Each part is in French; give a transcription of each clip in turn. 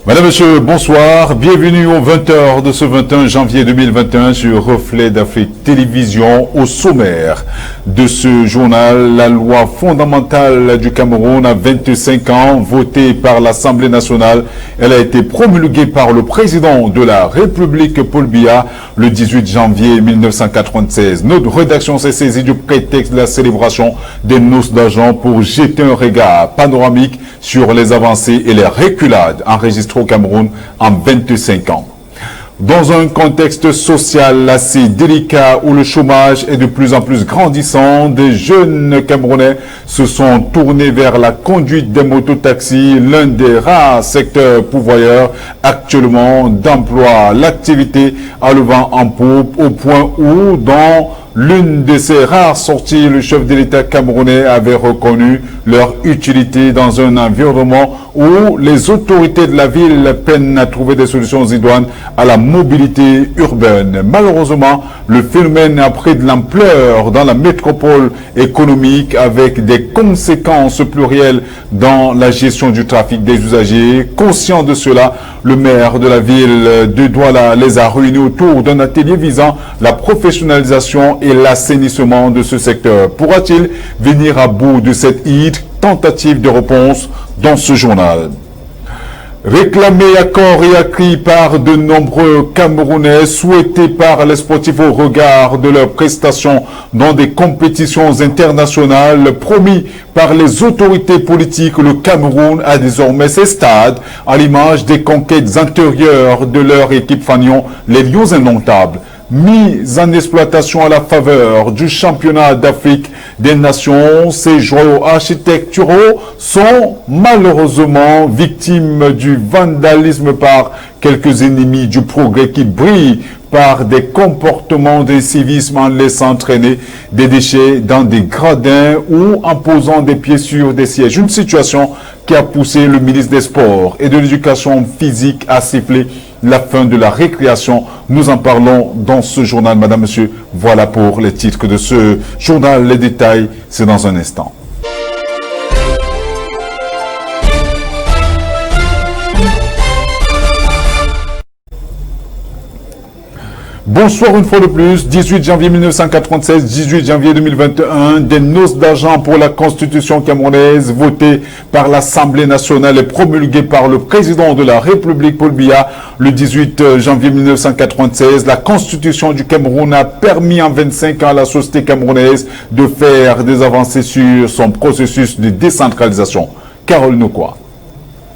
Madame, Monsieur, bonsoir. Bienvenue aux 20h de ce 21 janvier 2021 sur Reflet d'Afrique Télévision. Au sommaire de ce journal, la loi fondamentale du Cameroun a 25 ans, votée par l'Assemblée nationale. Elle a été promulguée par le président de la République, Paul Biya, le 18 janvier 1996. Notre rédaction s'est saisie du prétexte de la célébration des noces d'argent pour jeter un regard panoramique sur les avancées et les reculades enregistrées au Cameroun en 25 ans. Dans un contexte social assez délicat où le chômage est de plus en plus grandissant, des jeunes Camerounais se sont tournés vers la conduite des mototaxis, l'un des rares secteurs pourvoyeurs actuellement d'emploi. L'activité a le vent en poupe au point où, dans l'une de ces rares sorties, le chef de l'État camerounais avait reconnu leur utilité dans un environnement où les autorités de la ville peinent à trouver des solutions idoines à la mobilité urbaine. Malheureusement, le phénomène a pris de l'ampleur dans la métropole économique avec des conséquences plurielles dans la gestion du trafic des usagers. Conscient de cela, le maire de la ville de Douala les a réunis autour d'un atelier visant la professionnalisation et l'assainissement de ce secteur. Pourra-t-il venir à bout de cette tentative de réponse dans ce journal? Réclamé à corps et à cri par de nombreux Camerounais, souhaité par les sportifs au regard de leurs prestations dans des compétitions internationales, promis par les autorités politiques, le Cameroun a désormais ses stades à l'image des conquêtes antérieures de leur équipe fanion, les Lions indomptables. Mis en exploitation à la faveur du championnat d'Afrique des Nations, ces joyaux architecturaux sont malheureusement victimes du vandalisme par quelques ennemis du progrès qui brillent par des comportements d'incivisme en laissant traîner des déchets dans des gradins ou en posant des pieds sur des sièges. Une situation qui a poussé le ministre des Sports et de l'Éducation physique à siffler la fin de la récréation. Nous en parlons dans ce journal, madame, monsieur. Voilà pour les titres de ce journal. Les détails, c'est dans un instant. Bonsoir une fois de plus, 18 janvier 1996, 18 janvier 2021, des noces d'argent pour la Constitution camerounaise votée par l'Assemblée nationale et promulguée par le président de la République, Paul Biya, le 18 janvier 1996. La Constitution du Cameroun a permis en 25 ans à la société camerounaise de faire des avancées sur son processus de décentralisation. Carole Nokwa.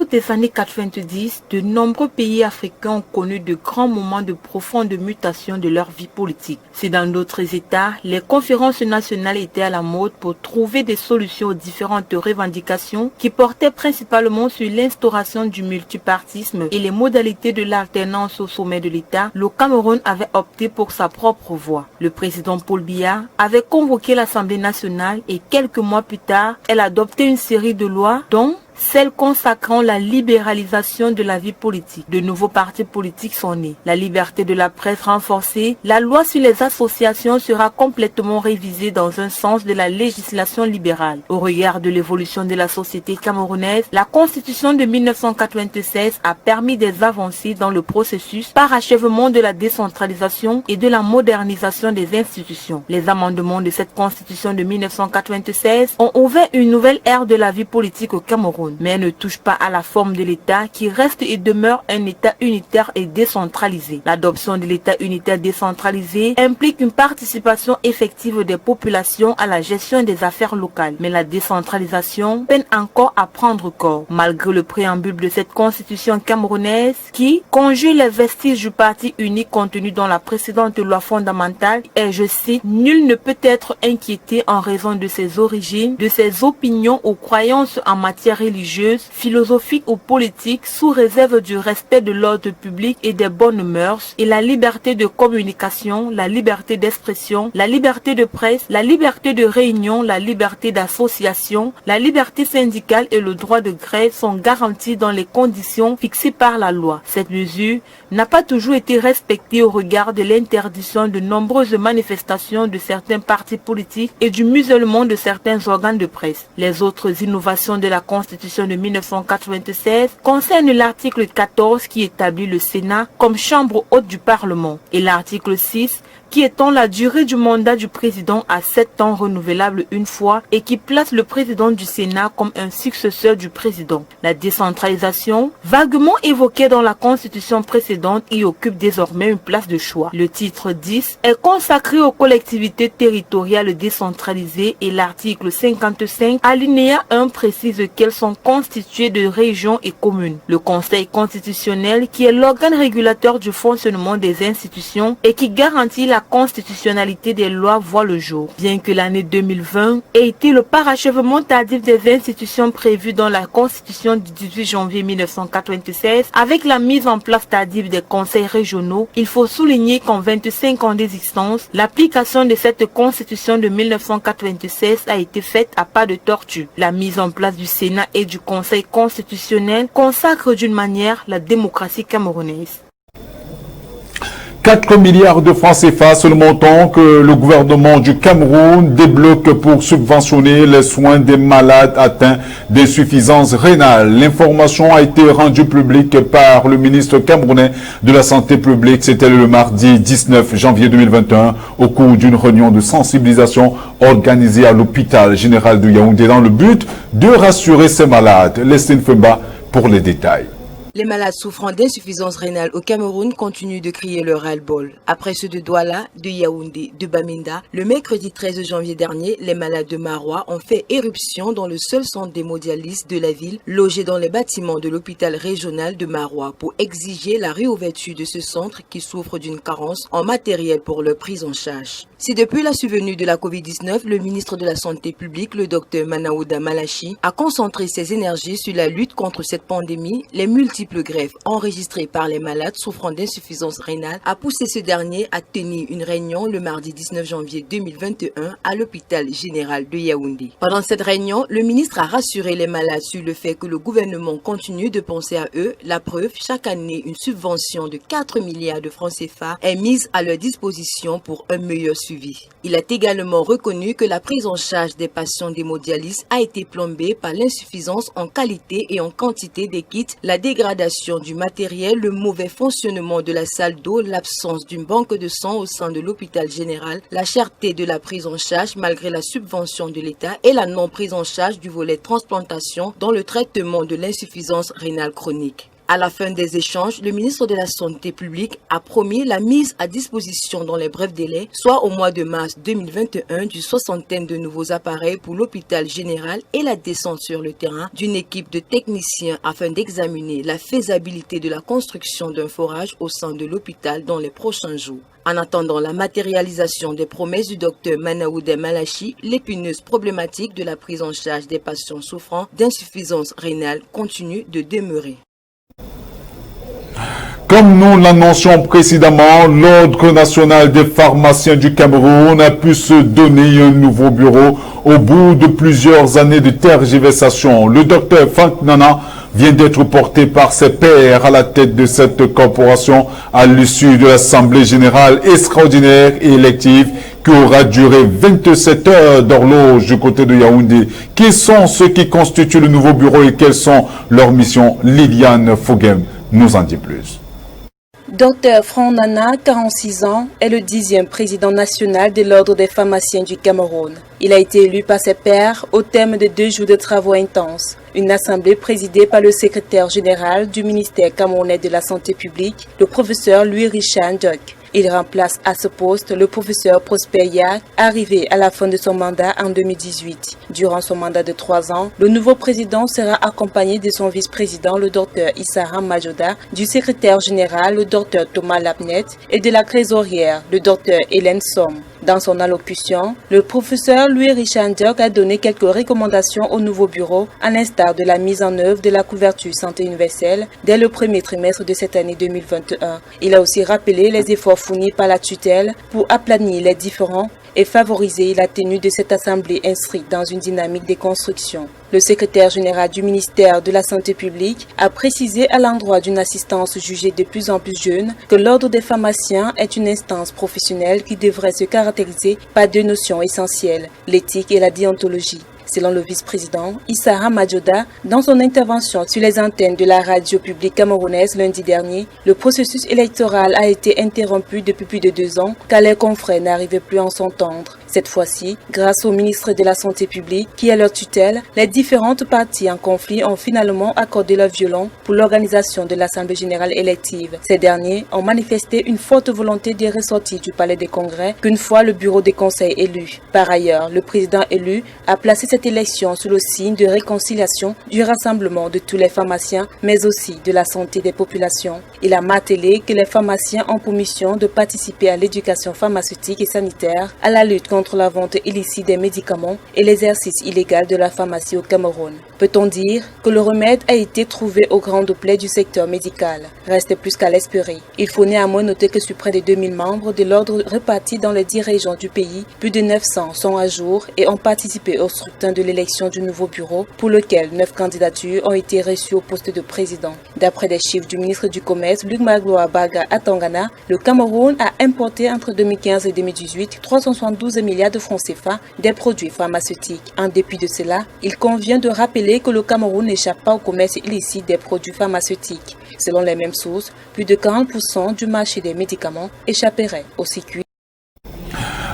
Des années 90, de nombreux pays africains ont connu de grands moments de profonde mutation de leur vie politique. C'est dans d'autres États, les conférences nationales étaient à la mode pour trouver des solutions aux différentes revendications qui portaient principalement sur l'instauration du multipartisme et les modalités de l'alternance au sommet de l'État. Le Cameroun avait opté pour sa propre voie. Le président Paul Biya avait convoqué l'Assemblée nationale et quelques mois plus tard, elle a adopté une série de lois dont celle consacrant la libéralisation de la vie politique. De nouveaux partis politiques sont nés. La liberté de la presse renforcée, la loi sur les associations sera complètement révisée dans un sens de la législation libérale. Au regard de l'évolution de la société camerounaise, la Constitution de 1996 a permis des avancées dans le processus par achèvement de la décentralisation et de la modernisation des institutions. Les amendements de cette Constitution de 1996 ont ouvert une nouvelle ère de la vie politique au Cameroun. Mais elle ne touche pas à la forme de l'État qui reste et demeure un État unitaire et décentralisé. L'adoption de l'État unitaire décentralisé implique une participation effective des populations à la gestion des affaires locales. Mais la décentralisation peine encore à prendre corps, malgré le préambule de cette constitution camerounaise qui conjugue les vestiges du parti unique contenu dans la précédente loi fondamentale et, je cite, « Nul ne peut être inquiété en raison de ses origines, de ses opinions ou croyances en matière religieuse, philosophique ou politique sous réserve du respect de l'ordre public et des bonnes mœurs et la liberté de communication, la liberté d'expression, la liberté de presse, la liberté de réunion, la liberté d'association, la liberté syndicale et le droit de grève sont garantis dans les conditions fixées par la loi. Cette mesure n'a pas toujours été respectée au regard de l'interdiction de nombreuses manifestations de certains partis politiques et du musulman de certains organes de presse. Les autres innovations de la Constitution Constitution de 1996 concerne l'article 14 qui établit le Sénat comme chambre haute du Parlement et l'article 6 qui étend la durée du mandat du président à 7 ans renouvelable une fois et qui place le président du Sénat comme un successeur du président. La décentralisation, vaguement évoquée dans la Constitution précédente, y occupe désormais une place de choix. Le titre 10 est consacré aux collectivités territoriales décentralisées et l'article 55, alinéa 1, précise qu'elles sont constituées de régions et communes. Le Conseil constitutionnel, qui est l'organe régulateur du fonctionnement des institutions et qui garantit la constitutionnalité des lois, voit le jour. Bien que l'année 2020 ait été le parachèvement tardif des institutions prévues dans la Constitution du 18 janvier 1996, avec la mise en place tardive des conseils régionaux, il faut souligner qu'en 25 ans d'existence, l'application de cette Constitution de 1996 a été faite à pas de tortue. La mise en place du Sénat et du Conseil constitutionnel consacre d'une manière la démocratie camerounaise. 4 milliards de francs CFA, c'est le montant que le gouvernement du Cameroun débloque pour subventionner les soins des malades atteints d'insuffisance rénale. L'information a été rendue publique par le ministre camerounais de la Santé publique. C'était le mardi 19 janvier 2021 au cours d'une réunion de sensibilisation organisée à l'hôpital général de Yaoundé dans le but de rassurer ces malades. Lestine Femba pour les détails. Les malades souffrant d'insuffisance rénale au Cameroun continuent de crier leur ras-le-bol. Après ceux de Douala, de Yaoundé, de Bamenda, le mercredi 13 janvier dernier, les malades de Maroua ont fait éruption dans le seul centre d'hémodialyse de la ville, logé dans les bâtiments de l'hôpital régional de Maroua, pour exiger la réouverture de ce centre qui souffre d'une carence en matériel pour leur prise en charge. Si depuis la survenue de la Covid-19, le ministre de la Santé publique, le Dr Manaouda Malachi, a concentré ses énergies sur la lutte contre cette pandémie, les multiples greffes enregistrées par les malades souffrant d'insuffisance rénale a poussé ce dernier à tenir une réunion le mardi 19 janvier 2021 à l'hôpital général de Yaoundé. Pendant cette réunion, le ministre a rassuré les malades sur le fait que le gouvernement continue de penser à eux. La preuve, chaque année, une subvention de 4 milliards de francs CFA est mise à leur disposition pour un meilleur suivi. Il a également reconnu que la prise en charge des patients d'hémodialyse a été plombée par l'insuffisance en qualité et en quantité des kits, la dégradation du matériel, le mauvais fonctionnement de la salle d'eau, l'absence d'une banque de sang au sein de l'hôpital général, la cherté de la prise en charge malgré la subvention de l'État et la non prise en charge du volet transplantation dans le traitement de l'insuffisance rénale chronique. À la fin des échanges, le ministre de la Santé publique a promis la mise à disposition dans les brefs délais, soit au mois de mars 2021, d'une soixantaine de nouveaux appareils pour l'hôpital général et la descente sur le terrain d'une équipe de techniciens afin d'examiner la faisabilité de la construction d'un forage au sein de l'hôpital dans les prochains jours. En attendant la matérialisation des promesses du docteur Manaouda Malachi, l'épineuse problématique de la prise en charge des patients souffrant d'insuffisance rénale continue de demeurer. Comme nous l'annoncions précédemment, l'Ordre national des pharmaciens du Cameroun a pu se donner un nouveau bureau au bout de plusieurs années de tergiversation. Le docteur Frank Nana vient d'être porté par ses pairs à la tête de cette corporation à l'issue de l'Assemblée générale extraordinaire et élective qui aura duré 27 heures d'horloge du côté de Yaoundé. Qui sont ceux qui constituent le nouveau bureau et quelles sont leurs missions? Liliane Fogem nous en dit plus. Dr Frank Nana, 46 ans, est le 10e président national de l'Ordre des pharmaciens du Cameroun. Il a été élu par ses pairs au terme de 2 jours de travaux intenses. Une assemblée présidée par le secrétaire général du ministère camerounais de la Santé publique, le professeur Louis-Richard Ndjok. Il remplace à ce poste le professeur Prosper Yak, arrivé à la fin de son mandat en 2018. Durant son mandat de 3 ans, le nouveau président sera accompagné de son vice-président, le docteur Issara Majoda, du secrétaire général, le docteur Thomas Lapnet, et de la trésorière, le docteur Hélène Somme. Dans son allocution, le professeur Louis-Richard Ndjok a donné quelques recommandations au nouveau bureau, à l'instar de la mise en œuvre de la couverture santé universelle dès le premier trimestre de cette année 2021. Il a aussi rappelé les efforts fournis par la tutelle pour aplanir les différends et favoriser la tenue de cette assemblée inscrite dans une dynamique de construction. Le secrétaire général du ministère de la Santé publique a précisé à l'endroit d'une assistance jugée de plus en plus jeune que l'Ordre des pharmaciens est une instance professionnelle qui devrait se caractériser par 2 notions essentielles, l'éthique et la déontologie. Selon le vice-président Issa Hamadjoda, dans son intervention sur les antennes de la radio publique camerounaise lundi dernier, le processus électoral a été interrompu depuis plus de 2 ans car les confrères n'arrivaient plus à en s'entendre. Cette fois-ci, grâce au ministre de la Santé publique qui est leur tutelle, les différentes parties en conflit ont finalement accordé leur violon pour l'organisation de l'Assemblée générale élective. Ces derniers ont manifesté une forte volonté de ressortir du palais des congrès qu'une fois le bureau des conseils élu. Par ailleurs, le président élu a placé cette élection sous le signe de réconciliation du rassemblement de tous les pharmaciens, mais aussi de la santé des populations. Il a martelé que les pharmaciens ont pour mission de participer à l'éducation pharmaceutique et sanitaire, à la lutte contre la vente illicite des médicaments et l'exercice illégal de la pharmacie au Cameroun. Peut-on dire que le remède a été trouvé aux grandes plaies du secteur médical? Reste plus qu'à l'espérer. Il faut néanmoins noter que sur près de 2000 membres de l'ordre répartis dans les 10 régions du pays, plus de 900 sont à jour et ont participé au scrutin de l'élection du nouveau bureau, pour lequel 9 candidatures ont été reçues au poste de président. D'après des chiffres du ministre du Commerce, Luc Magloire Baga à Tangana, le Cameroun a importé entre 2015 et 2018 372 milliards de francs CFA des produits pharmaceutiques. En dépit de cela, il convient de rappeler que le Cameroun n'échappe pas au commerce illicite des produits pharmaceutiques. Selon les mêmes sources, plus de 40% du marché des médicaments échapperait au circuit.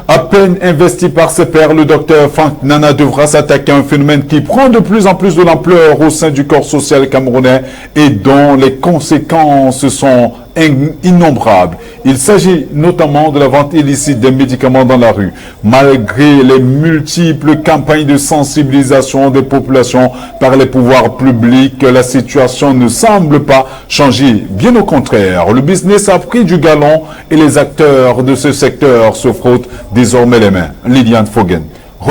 À peine investi par ses pairs, le docteur Frank Nana devra s'attaquer à un phénomène qui prend de plus en plus de l'ampleur au sein du corps social camerounais et dont les conséquences sont innombrables. Il s'agit notamment de la vente illicite des médicaments dans la rue. Malgré les multiples campagnes de sensibilisation des populations par les pouvoirs publics, la situation ne semble pas changer. Bien au contraire, le business a pris du galon et les acteurs de ce secteur se frottent désormais les mains. Liliane Foggen.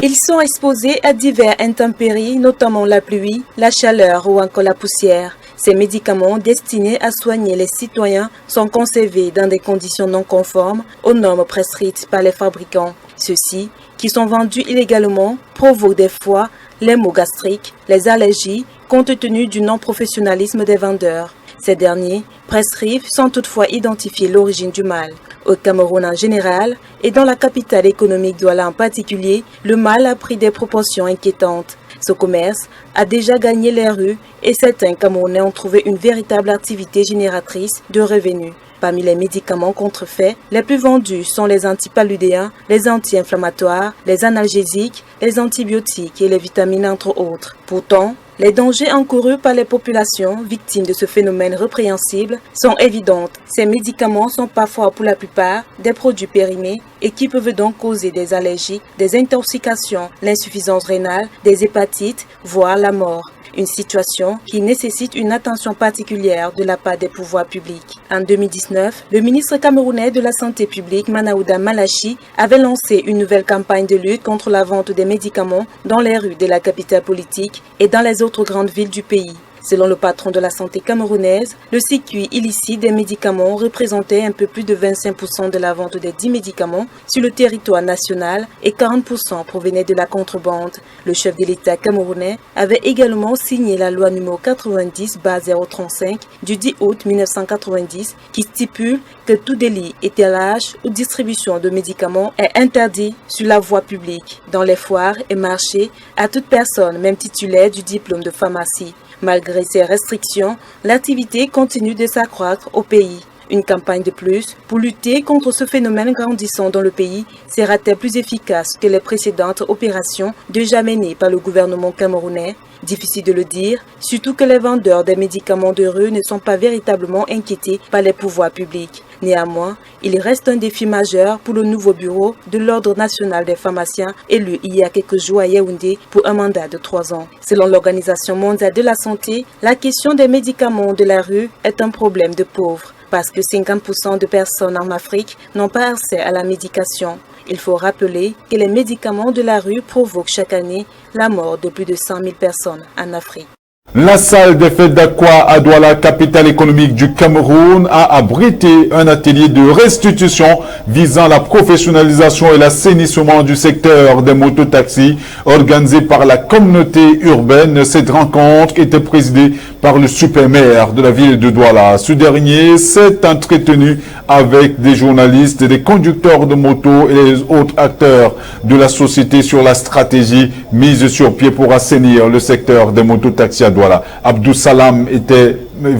Ils sont exposés à divers intempéries, notamment la pluie, la chaleur ou encore la poussière. Ces médicaments destinés à soigner les citoyens sont conservés dans des conditions non conformes aux normes prescrites par les fabricants. Ceux-ci, qui sont vendus illégalement, provoquent des fois les maux gastriques, les allergies, compte tenu du non-professionnalisme des vendeurs. Ces derniers prescrivent sans toutefois identifier l'origine du mal. Au Cameroun en général et dans la capitale économique Douala en particulier, le mal a pris des proportions inquiétantes. Ce commerce a déjà gagné les rues et certains Camerounais ont trouvé une véritable activité génératrice de revenus. Parmi les médicaments contrefaits, les plus vendus sont les antipaludéens, les anti-inflammatoires, les analgésiques, les antibiotiques et les vitamines entre autres. Pourtant, les dangers encourus par les populations victimes de ce phénomène répréhensible sont évidents. Ces médicaments sont parfois pour la plupart des produits périmés et qui peuvent donc causer des allergies, des intoxications, l'insuffisance rénale, des hépatites, voire la mort. Une situation qui nécessite une attention particulière de la part des pouvoirs publics. En 2019, le ministre camerounais de la Santé publique, Manaouda Malachi, avait lancé une nouvelle campagne de lutte contre la vente des médicaments dans les rues de la capitale politique et dans les autres grandes villes du pays. Selon le patron de la santé camerounaise, le circuit illicite des médicaments représentait un peu plus de 25% de la vente des 10 médicaments sur le territoire national et 40% provenaient de la contrebande. Le chef de l'État camerounais avait également signé la loi numéro 90/035 du 10 août 1990 qui stipule que tout délit, étalage ou distribution de médicaments est interdit sur la voie publique, dans les foires et marchés, à toute personne, même titulaire du diplôme de pharmacie. Malgré ces restrictions, l'activité continue de s'accroître au pays. Une campagne de plus pour lutter contre ce phénomène grandissant dans le pays sera-t-elle plus efficace que les précédentes opérations déjà menées par le gouvernement camerounais? Difficile de le dire, surtout que les vendeurs des médicaments de rue ne sont pas véritablement inquiétés par les pouvoirs publics. Néanmoins, il reste un défi majeur pour le nouveau bureau de l'Ordre national des pharmaciens élu il y a quelques jours à Yaoundé pour un mandat de 3 ans. Selon l'Organisation mondiale de la santé, la question des médicaments de la rue est un problème de pauvres, parce que 50% de personnes en Afrique n'ont pas accès à la médication. Il faut rappeler que les médicaments de la rue provoquent chaque année la mort de plus de 100 000 personnes en Afrique. La salle des fêtes d'Aqua à Douala, capitale économique du Cameroun, a abrité un atelier de restitution visant la professionnalisation et l'assainissement du secteur des mototaxis organisé par la communauté urbaine. Cette rencontre était présidée par le super-maire de la ville de Douala. Ce dernier s'est entretenu avec des journalistes, des conducteurs de moto et les autres acteurs de la société sur la stratégie mise sur pied pour assainir le secteur des mototaxis à Douala. Abdou Salam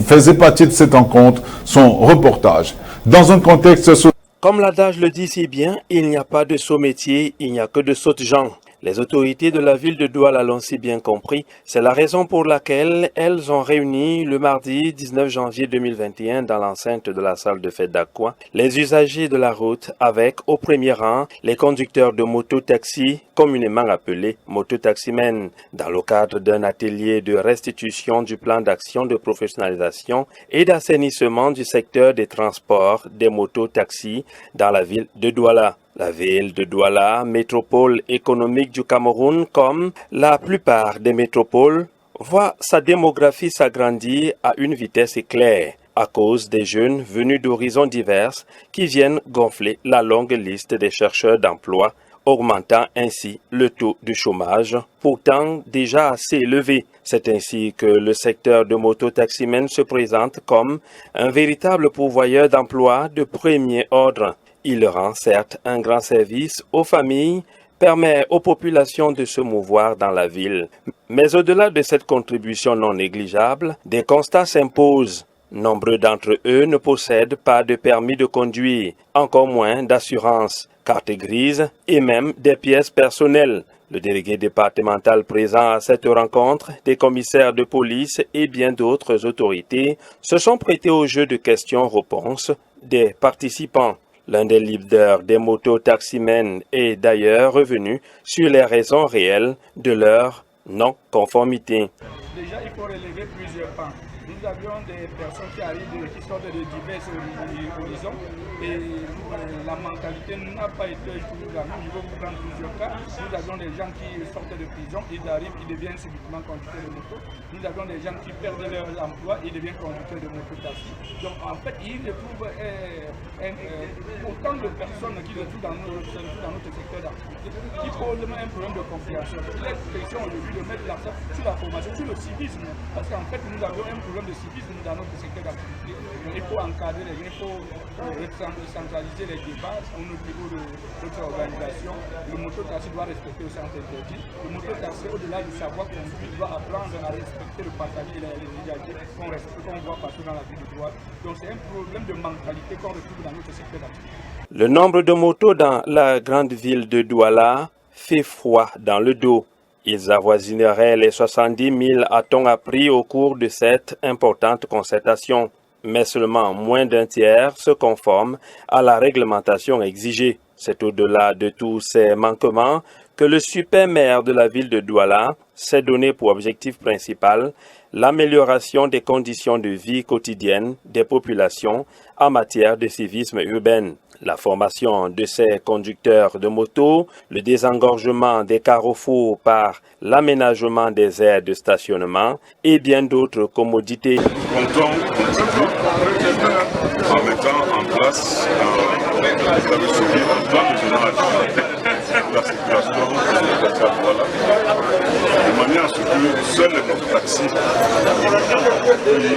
faisait partie de cette rencontre, son reportage. Dans un contexte... Comme l'adage le dit si bien, il n'y a pas de saut métier, il n'y a que de sautes gens. Les autorités de la ville de Douala l'ont si bien compris. C'est la raison pour laquelle elles ont réuni le mardi 19 janvier 2021 dans l'enceinte de la salle de fête d'Aqua les usagers de la route avec, au premier rang, les conducteurs de moto-taxi, communément appelés moto-taximen, dans le cadre d'un atelier de restitution du plan d'action de professionnalisation et d'assainissement du secteur des transports des moto-taxis dans la ville de Douala. La ville de Douala, métropole économique du Cameroun, comme la plupart des métropoles, voit sa démographie s'agrandir à une vitesse éclair à cause des jeunes venus d'horizons divers qui viennent gonfler la longue liste des chercheurs d'emploi, augmentant ainsi le taux de chômage, pourtant déjà assez élevé. C'est ainsi que le secteur de moto-taximen se présente comme un véritable pourvoyeur d'emploi de premier ordre. Il rend certes un grand service aux familles, permet aux populations de se mouvoir dans la ville. Mais au-delà de cette contribution non négligeable, des constats s'imposent. Nombreux d'entre eux ne possèdent pas de permis de conduire, encore moins d'assurance, carte grise et même des pièces personnelles. Le délégué départemental présent à cette rencontre, des commissaires de police et bien d'autres autorités se sont prêtés au jeu de questions-réponses des participants. L'un des leaders des moto-taximen est d'ailleurs revenu sur les raisons réelles de leur non-conformité. Déjà, il faut relever plusieurs pans. Nous avions des personnes qui arrivent, qui sortent de divers horizons et la mentalité n'a pas été toujours la même. Je vais vous prendre plusieurs cas. Nous avions des gens qui sortent de prison, ils arrivent, ils deviennent subitement conducteurs de moto. Nous avions des gens qui perdent leur emploi, ils deviennent conducteurs de moto-taxi. Donc en fait, ils retrouvent autant de personnes qui se trouvent dans notre secteur d'activité qui posent un problème de compréhension. Il est question aujourd'hui de mettre l'accent sur la formation, sur le civisme, parce qu'en fait nous avons un problème de civisme dans notre secteur d'activité. Il faut encadrer les gens, il faut centraliser les débats au niveau de notre organisation. Le moto-taxi doit respecter le centre interdit. Le moto-taxi, au-delà du savoir conduire, doit apprendre à respecter le passager et les usagers qu'on voit partout dans la ville de Douala. Donc c'est un problème de mentalité qu'on retrouve dans notre secteur d'activité. Le nombre de motos dans la grande ville de Douala fait froid dans le dos. Ils avoisineraient les 70 000, a-t-on appris au cours de cette importante concertation. Mais seulement moins d'un tiers se conforme à la réglementation exigée. C'est au-delà de tous ces manquements que le super-maire de la ville de Douala s'est donné pour objectif principal l'amélioration des conditions de vie quotidienne des populations en matière de civisme urbain. La formation de ces conducteurs de moto, le désengorgement des carrefours par l'aménagement des aires de stationnement et bien d'autres commodités. Comptons continuer en mettant en place un plan de génération de la circulation de Douala, de manière à ce que seuls les mototaxis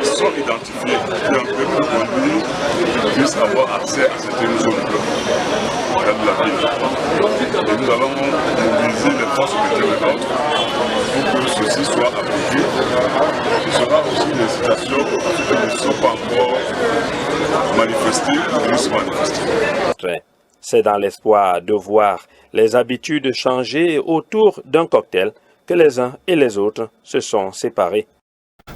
qui sont identifiés d'un peu pour conduire puissent avoir accès à certaines zones de la ville. Et nous allons mobiliser les forces de l'ordre pour que ceci soit appliqué. Ce sera aussi une incitation pour ceux qui ne sont pas encore manifestés ou ne se manifester. C'est dans l'espoir de voir les habitudes changer autour d'un cocktail que les uns et les autres se sont séparés.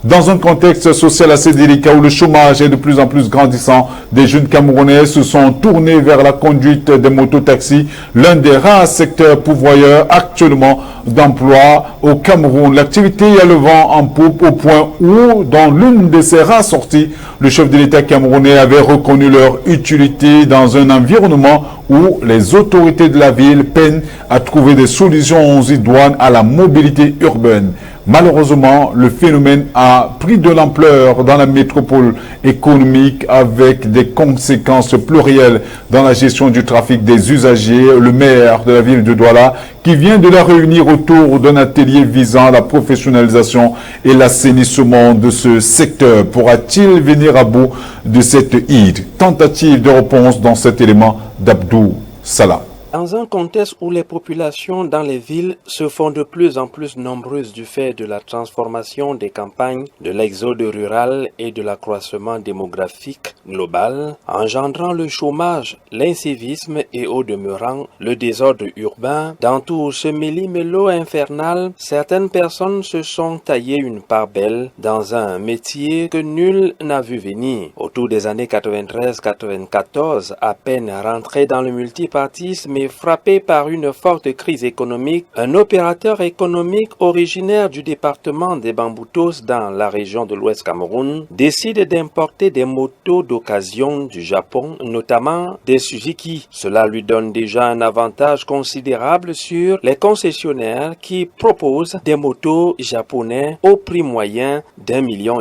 Dans un contexte social assez délicat où le chômage est de plus en plus grandissant, des jeunes Camerounais se sont tournés vers la conduite des mototaxis, l'un des rares secteurs pourvoyeurs actuellement d'emploi au Cameroun. L'activité a le vent en poupe au point où, dans l'une de ses rares sorties, le chef de l'État camerounais avait reconnu leur utilité dans un environnement où les autorités de la ville peinent à trouver des solutions idoines à la mobilité urbaine. Malheureusement, le phénomène a pris de l'ampleur dans la métropole économique avec des conséquences plurielles dans la gestion du trafic des usagers. Le maire de la ville de Douala, qui vient de la réunir autour d'un atelier visant la professionnalisation et l'assainissement de ce secteur, pourra-t-il venir à bout de cette hydre? Tentative de réponse dans cet élément d'Abdou Salah. Dans un contexte où les populations dans les villes se font de plus en plus nombreuses du fait de la transformation des campagnes, de l'exode rural et de l'accroissement démographique global, engendrant le chômage, l'incivisme et au demeurant le désordre urbain, dans tout ce méli-mélo infernal, certaines personnes se sont taillées une part belle dans un métier que nul n'a vu venir. Autour des années 93-94, à peine rentré dans le multipartisme, frappé par une forte crise économique, un opérateur économique originaire du département des Bamboutos dans la région de l'Ouest Cameroun décide d'importer des motos d'occasion du Japon, notamment des Suzuki. Cela lui donne déjà un avantage considérable sur les concessionnaires qui proposent des motos japonais au prix moyen d'1,5 million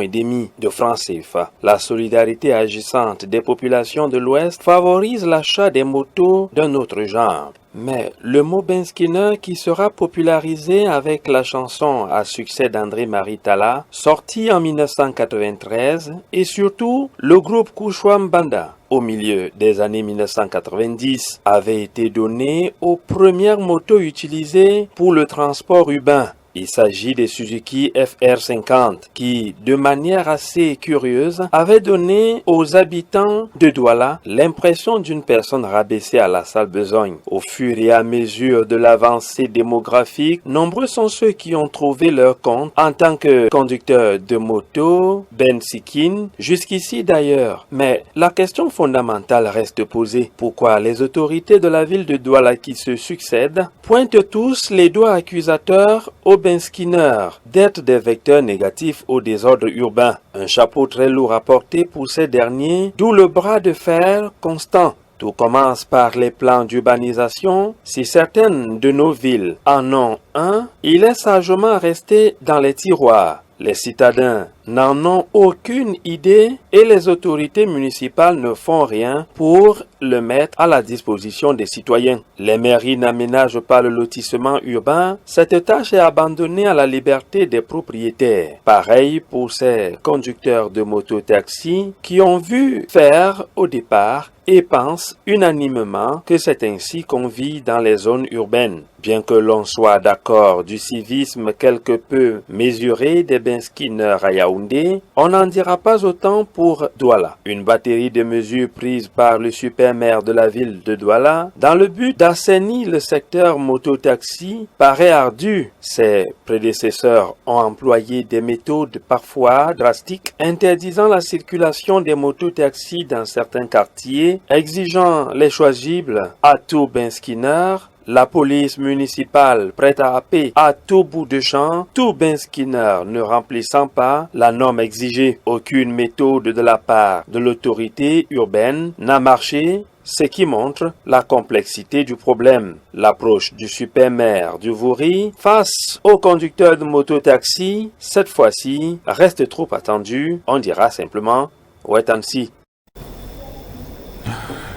de francs CFA. La solidarité agissante des populations de l'Ouest favorise l'achat des motos d'un autre genre. Mais le mot Benskinner, qui sera popularisé avec la chanson à succès d'André-Marie Talla, sortie en 1993, et surtout le groupe Kouchouam Banda, au milieu des années 1990, avait été donné aux premières motos utilisées pour le transport urbain. Il s'agit des Suzuki FR50 qui, de manière assez curieuse, avaient donné aux habitants de Douala l'impression d'une personne rabaissée à la sale besogne. Au fur et à mesure de l'avancée démographique, nombreux sont ceux qui ont trouvé leur compte en tant que conducteurs de moto, bensikin, jusqu'ici d'ailleurs. Mais la question fondamentale reste posée. Pourquoi les autorités de la ville de Douala qui se succèdent pointent tous les doigts accusateurs aux Benskinner d'être des vecteurs négatifs au désordre urbain? Un chapeau très lourd à porter pour ces derniers, d'où le bras de fer constant. Tout commence par les plans d'urbanisation. Si certaines de nos villes en ont un, il est sagement resté dans les tiroirs. Les citadins n'en ont aucune idée et les autorités municipales ne font rien pour le mettre à la disposition des citoyens. Les mairies n'aménagent pas le lotissement urbain. Cette tâche est abandonnée à la liberté des propriétaires. Pareil pour ces conducteurs de moto-taxi qui ont vu faire au départ et pensent unanimement que c'est ainsi qu'on vit dans les zones urbaines. Bien que l'on soit d'accord du civisme quelque peu mesuré des Benskinner à Yaoundé, on n'en dira pas autant pour Douala. Une batterie de mesures prises par le super-maire de la ville de Douala dans le but d'assainir le secteur moto-taxi paraît ardue. Ses prédécesseurs ont employé des méthodes parfois drastiques, interdisant la circulation des moto-taxis dans certains quartiers, exigeant les choisibles à tout Benskinner, la police municipale prête à happer à tout bout de champ, tout Benskinner ne remplissant pas la norme exigée. Aucune méthode de la part de l'autorité urbaine n'a marché, ce qui montre la complexité du problème. L'approche du super-maire du Vouri face aux conducteurs de moto-taxi, cette fois-ci, reste trop attendue. On dira simplement « wait and see ».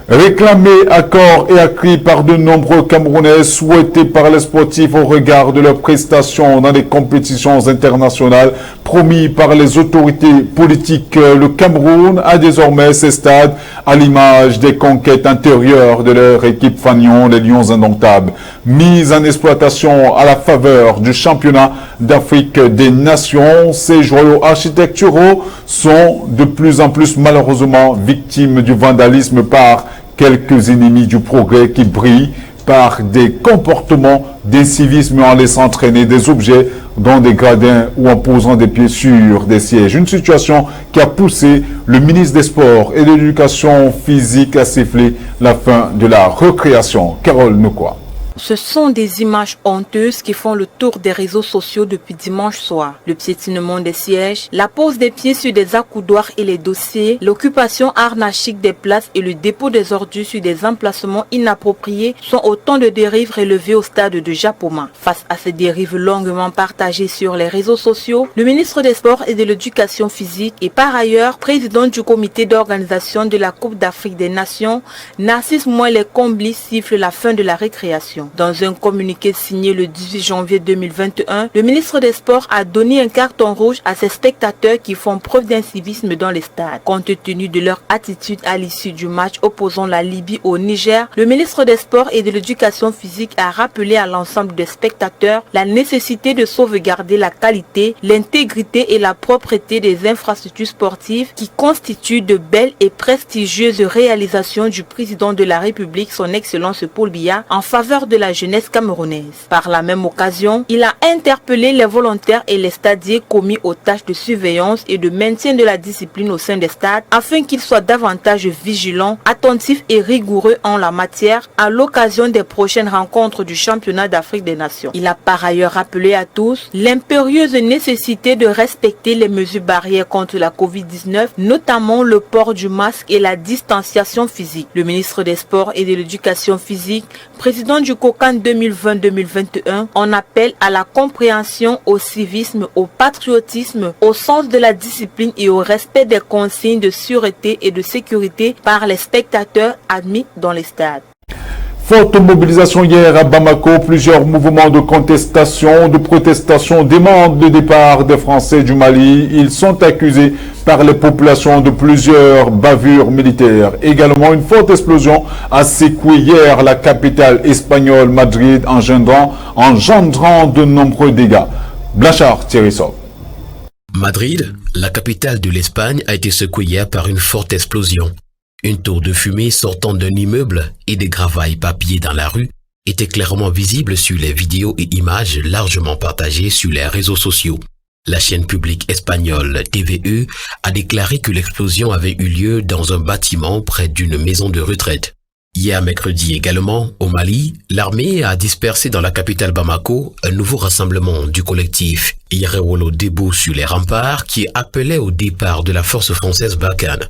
Réclamé à corps et à cri par de nombreux Camerounais, souhaités par les sportifs au regard de leurs prestations dans les compétitions internationales, promis par les autorités politiques, le Cameroun a désormais ses stades à l'image des conquêtes intérieures de leur équipe fanion, les Lions indomptables. Mise en exploitation à la faveur du championnat d'Afrique des Nations, ces joyaux architecturaux sont de plus en plus malheureusement victimes du vandalisme par quelques ennemis du progrès qui brillent par des comportements d'incivisme en laissant traîner des objets dans des gradins ou en posant des pieds sur des sièges. Une situation qui a poussé le ministre des Sports et de l'Éducation physique à siffler la fin de la recréation. Carole Nokwa. Ce sont des images honteuses qui font le tour des réseaux sociaux depuis dimanche soir. Le piétinement des sièges, la pose des pieds sur des accoudoirs et les dossiers, l'occupation anarchique des places et le dépôt des ordures sur des emplacements inappropriés sont autant de dérives relevées au stade de Japoma. Face à ces dérives longuement partagées sur les réseaux sociaux, le ministre des Sports et de l'Éducation physique et par ailleurs président du comité d'organisation de la Coupe d'Afrique des Nations, Narcisse Moelle-Combli siffle la fin de la récréation. Dans un communiqué signé le 18 janvier 2021, le ministre des Sports a donné un carton rouge à ces spectateurs qui font preuve d'incivisme dans les stades. Compte tenu de leur attitude à l'issue du match opposant la Libye au Niger, le ministre des Sports et de l'Éducation physique a rappelé à l'ensemble des spectateurs la nécessité de sauvegarder la qualité, l'intégrité et la propreté des infrastructures sportives qui constituent de belles et prestigieuses réalisations du président de la République, son Excellence Paul Biya, en faveur de la jeunesse camerounaise. Par la même occasion, il a interpellé les volontaires et les stadiers commis aux tâches de surveillance et de maintien de la discipline au sein des stades afin qu'ils soient davantage vigilants, attentifs et rigoureux en la matière à l'occasion des prochaines rencontres du championnat d'Afrique des Nations. Il a par ailleurs rappelé à tous l'impérieuse nécessité de respecter les mesures barrières contre la Covid-19, notamment le port du masque et la distanciation physique. Le ministre des Sports et de l'Éducation physique, président du COCAN 2020-2021, en appelle à la compréhension, au civisme, au patriotisme, au sens de la discipline et au respect des consignes de sûreté et de sécurité par les spectateurs admis dans les stades. Forte mobilisation hier à Bamako, plusieurs mouvements de contestation, de protestation demandent le départ des Français du Mali. Ils sont accusés par les populations de plusieurs bavures militaires. Également, une forte explosion a secoué hier la capitale espagnole Madrid, engendrant de nombreux dégâts. Blanchard Thierry-Sov. Madrid, la capitale de l'Espagne, a été secouée hier par une forte explosion. Une tour de fumée sortant d'un immeuble et des gravailles papier dans la rue étaient clairement visibles sur les vidéos et images largement partagées sur les réseaux sociaux. La chaîne publique espagnole TVE a déclaré que l'explosion avait eu lieu dans un bâtiment près d'une maison de retraite. Hier mercredi également, au Mali, l'armée a dispersé dans la capitale Bamako un nouveau rassemblement du collectif Yerewolo debout sur les remparts qui appelait au départ de la force française Barkhane.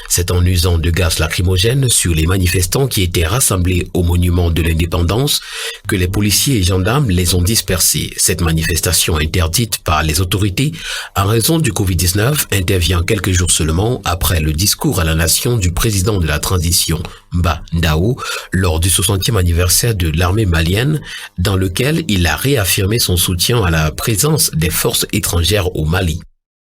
C'est en usant de gaz lacrymogène sur les manifestants qui étaient rassemblés au monument de l'indépendance que les policiers et gendarmes les ont dispersés. Cette manifestation interdite par les autorités en raison du Covid-19 intervient quelques jours seulement après le discours à la nation du président de la transition Mba Ndao lors du 60e anniversaire de l'armée malienne dans lequel il a réaffirmé son soutien à la présence des forces étrangères au Mali.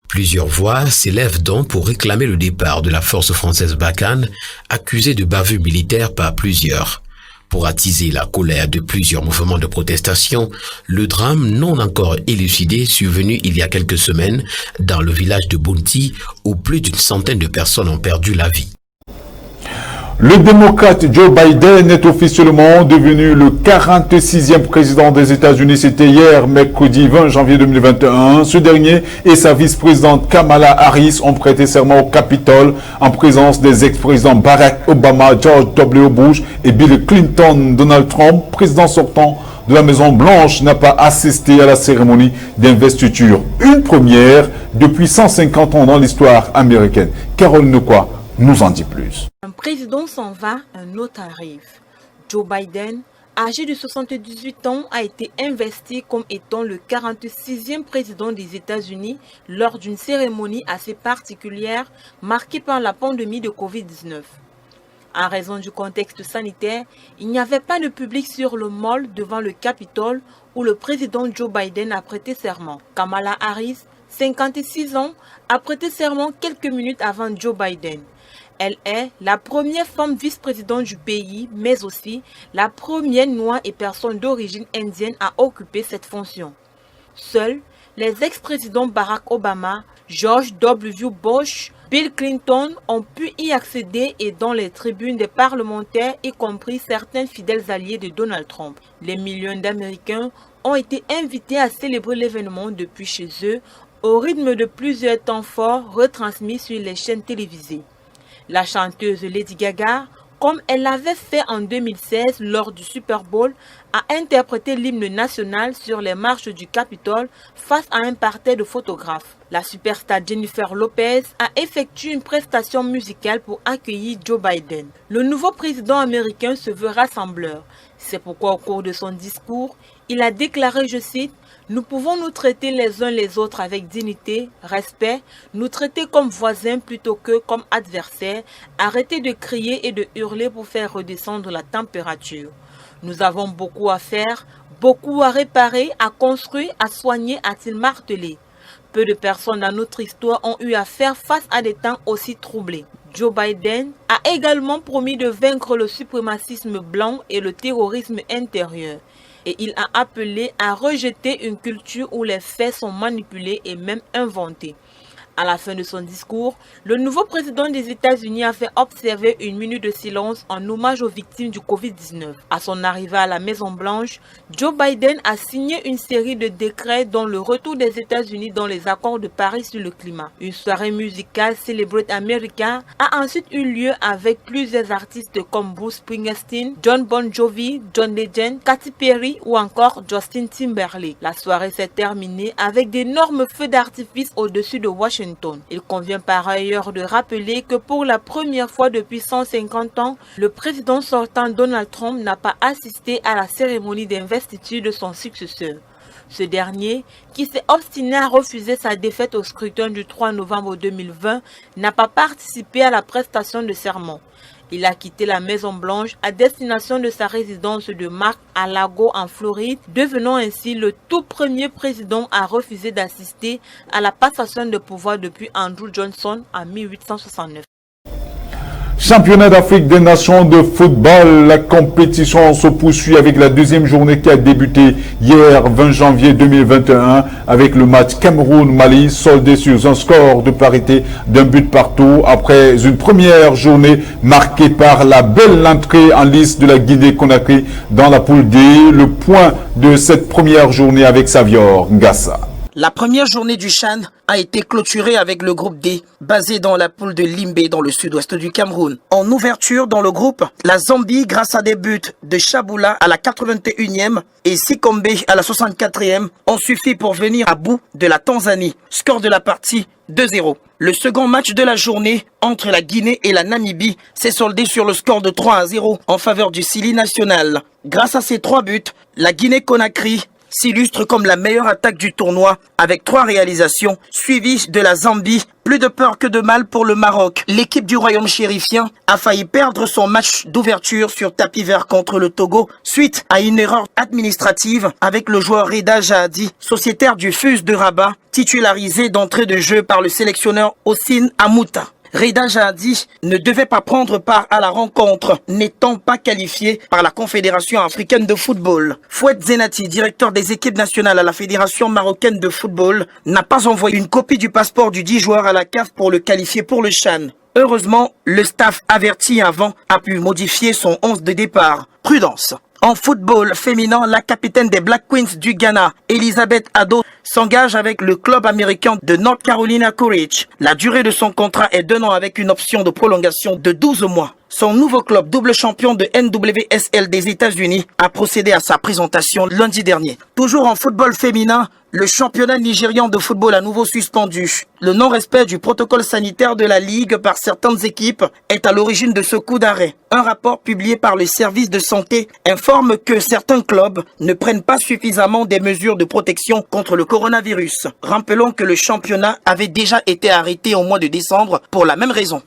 Plusieurs voix s'élèvent donc pour réclamer le départ de la force française Barkhane, accusée de bavure militaire par plusieurs. Pour attiser la colère de plusieurs mouvements de protestation, le drame non encore élucidé survenu il y a quelques semaines dans le village de Bounty où plus d'une centaine de personnes ont perdu la vie. Le démocrate Joe Biden est officiellement devenu le 46e président des États-Unis. C'était hier, mercredi 20 janvier 2021. Ce dernier et sa vice-présidente Kamala Harris ont prêté serment au Capitole en présence des ex-présidents Barack Obama, George W. Bush et Bill Clinton. Donald Trump, président sortant de la Maison-Blanche, n'a pas assisté à la cérémonie d'investiture. Une première depuis 150 ans dans l'histoire américaine. Carole Nekwa nous en dit plus. Un président s'en va, un autre arrive. Joe Biden, âgé de 78 ans, a été investi comme étant le 46e président des États-Unis lors d'une cérémonie assez particulière marquée par la pandémie de Covid-19. En raison du contexte sanitaire, il n'y avait pas de public sur le mall devant le Capitole où le président Joe Biden a prêté serment. Kamala Harris, 56 ans, a prêté serment quelques minutes avant Joe Biden. Elle est la première femme vice-présidente du pays, mais aussi la première noire et personne d'origine indienne à occuper cette fonction. Seuls les ex-présidents Barack Obama, George W. Bush, Bill Clinton ont pu y accéder et dans les tribunes des parlementaires, y compris certains fidèles alliés de Donald Trump. Les millions d'Américains ont été invités à célébrer l'événement depuis chez eux au rythme de plusieurs temps forts retransmis sur les chaînes télévisées. La chanteuse Lady Gaga, comme elle l'avait fait en 2016 lors du Super Bowl, a interprété l'hymne national sur les marches du Capitole face à un parterre de photographes. La superstar Jennifer Lopez a effectué une prestation musicale pour accueillir Joe Biden. Le nouveau président américain se veut rassembleur. C'est pourquoi au cours de son discours, il a déclaré, je cite, « Nous pouvons nous traiter les uns les autres avec dignité, respect, nous traiter comme voisins plutôt que comme adversaires, arrêter de crier et de hurler pour faire redescendre la température. Nous avons beaucoup à faire, beaucoup à réparer, à construire, à soigner », a-t-il martelé. Peu de personnes dans notre histoire ont eu à faire face à des temps aussi troublés. Joe Biden a également promis de vaincre le suprémacisme blanc et le terrorisme intérieur. Et il a appelé à rejeter une culture où les faits sont manipulés et même inventés. À la fin de son discours, le nouveau président des États-Unis a fait observer une minute de silence en hommage aux victimes du Covid-19. À son arrivée à la Maison-Blanche, Joe Biden a signé une série de décrets dont le retour des États-Unis dans les accords de Paris sur le climat. Une soirée musicale Celebrate America a ensuite eu lieu avec plusieurs artistes comme Bruce Springsteen, John Bon Jovi, John Legend, Katy Perry ou encore Justin Timberlake. La soirée s'est terminée avec d'énormes feux d'artifice au-dessus de Washington. Il convient par ailleurs de rappeler que pour la première fois depuis 150 ans, le président sortant Donald Trump n'a pas assisté à la cérémonie d'investiture de son successeur. Ce dernier, qui s'est obstiné à refuser sa défaite au scrutin du 3 novembre 2020, n'a pas participé à la prestation de serment. Il a quitté la Maison-Blanche à destination de sa résidence de Mar-a-Lago en Floride, devenant ainsi le tout premier président à refuser d'assister à la passation de pouvoir depuis Andrew Johnson en 1869. Championnat d'Afrique des Nations de football, la compétition se poursuit avec la deuxième journée qui a débuté hier 20 janvier 2021 avec le match Cameroun-Mali soldé sur un score de parité d'un but partout après une première journée marquée par la belle entrée en lice de la Guinée-Conakry dans la poule D. Le point de cette première journée avec Savior Ngassa. La première journée du CHAN a été clôturée avec le groupe D, basé dans la poule de Limbé dans le sud-ouest du Cameroun. En ouverture dans le groupe, la Zambie, grâce à des buts de Chaboula à la 81e et Sikombe à la 64e, ont suffi pour venir à bout de la Tanzanie. Score de la partie 2-0. Le second match de la journée entre la Guinée et la Namibie s'est soldé sur le score de 3-0 en faveur du Sili national. Grâce à ces 3 buts, la Guinée-Conakry s'illustre comme la meilleure attaque du tournoi avec 3 réalisations, suivies de la Zambie. Plus de peur que de mal pour le Maroc. L'équipe du royaume chérifien a failli perdre son match d'ouverture sur tapis vert contre le Togo suite à une erreur administrative avec le joueur Reda Jahadi, sociétaire du FUS de Rabat, titularisé d'entrée de jeu par le sélectionneur Hossein Amouta. Reda Jahadi ne devait pas prendre part à la rencontre, n'étant pas qualifié par la Confédération africaine de football. Fouad Zenati, directeur des équipes nationales à la Fédération marocaine de football, n'a pas envoyé une copie du passeport du 10 joueurs à la CAF pour le qualifier pour le CHAN. Heureusement, le staff averti avant a pu modifier son 11 de départ. Prudence. En football féminin, la capitaine des Black Queens du Ghana, Elizabeth Ado, s'engage avec le club américain de North Carolina Courage. La durée de son contrat est d'1 an avec une option de prolongation de 12 mois. Son nouveau club, double champion de NWSL des États-Unis, a procédé à sa présentation lundi dernier. Toujours en football féminin, le championnat nigérian de football à nouveau suspendu. Le non-respect du protocole sanitaire de la Ligue par certaines équipes est à l'origine de ce coup d'arrêt. Un rapport publié par le service de santé informe que certains clubs ne prennent pas suffisamment des mesures de protection contre le coronavirus. Rappelons que le championnat avait déjà été arrêté au mois de décembre pour la même raison.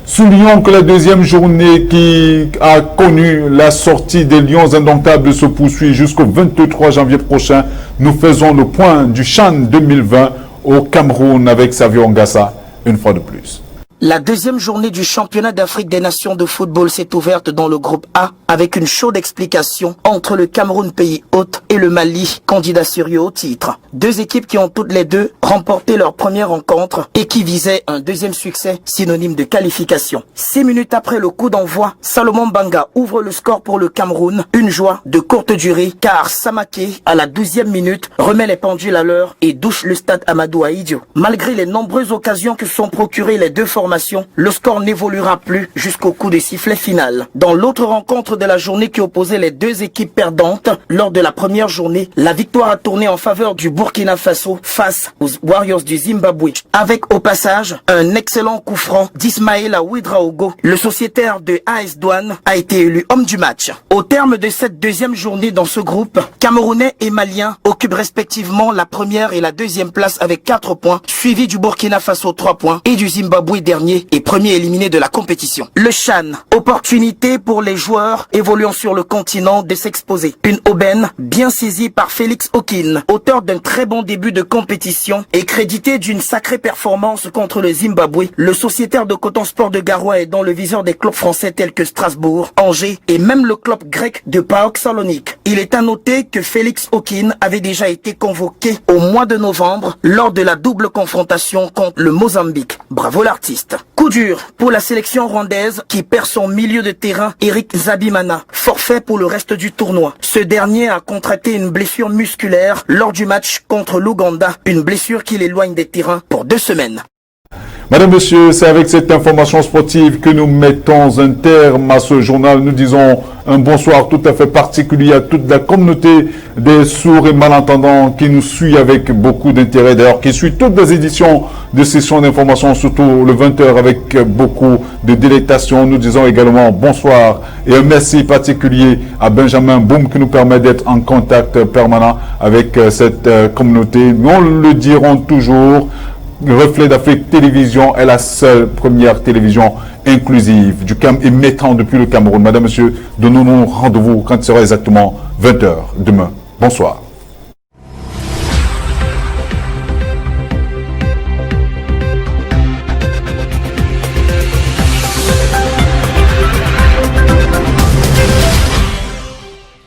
Soulignons que la deuxième journée qui a connu la sortie des Lions indomptables se poursuit jusqu'au 23 janvier prochain. Nous faisons le point du CHAN 2020 au Cameroun avec Savior Ngassa, une fois de plus. La deuxième journée du championnat d'Afrique des Nations de football s'est ouverte dans le groupe A avec une chaude explication entre le Cameroun pays hôte et le Mali, candidat sérieux au titre. 2 équipes qui ont toutes les 2 remporté leur première rencontre et qui visaient un deuxième succès synonyme de qualification. 6 minutes après le coup d'envoi, Salomon Banga ouvre le score pour le Cameroun. Une joie de courte durée car Samaké, à la 12e minute, remet les pendules à l'heure et douche le stade Amadou Ahidjo. Malgré les nombreuses occasions que sont procurées les 2 formations, information, le score n'évoluera plus jusqu'au coup de sifflet final. Dans l'autre rencontre de la journée qui opposait les deux équipes perdantes, lors de la première journée, la victoire a tourné en faveur du Burkina Faso face aux Warriors du Zimbabwe. Avec au passage un excellent coup franc d'Ismaïla Ouedraogo, le sociétaire de AS Douane a été élu homme du match. Au terme de cette deuxième journée dans ce groupe, Camerounais et Maliens occupent respectivement la première et la deuxième place avec 4 points, suivi du Burkina Faso 3 points et du Zimbabwe dernier et premier éliminé de la compétition. Le CHAN, opportunité pour les joueurs évoluant sur le continent de s'exposer. Une aubaine bien saisie par Félix Okin, auteur d'un très bon début de compétition et crédité d'une sacrée performance contre le Zimbabwe. Le sociétaire de Coton Sport de Garoua est dans le viseur des clubs français tels que Strasbourg, Angers et même le club grec de PAOK Salonique. Il est à noter que Félix Okin avait déjà été convoqué au mois de novembre lors de la double confrontation contre le Mozambique. Bravo l'artiste. Coup dur pour la sélection rwandaise qui perd son milieu de terrain Eric Zabimana, forfait pour le reste du tournoi. Ce dernier a contracté une blessure musculaire lors du match contre l'Ouganda, une blessure qui l'éloigne des terrains pour 2 semaines. Madame, Monsieur, c'est avec cette information sportive que nous mettons un terme à ce journal. Nous disons un bonsoir tout à fait particulier à toute la communauté des sourds et malentendants qui nous suit avec beaucoup d'intérêt, d'ailleurs, qui suit toutes les éditions de sessions d'information, surtout le 20h avec beaucoup de délectation. Nous disons également bonsoir et un merci particulier à Benjamin Boum qui nous permet d'être en contact permanent avec cette communauté. Nous le dirons toujours. Le Reflet d'Afrique Télévision est la seule première télévision inclusive émettant depuis le Cameroun. Madame, Monsieur, donnons-nous rendez-vous quand il sera exactement 20h demain. Bonsoir.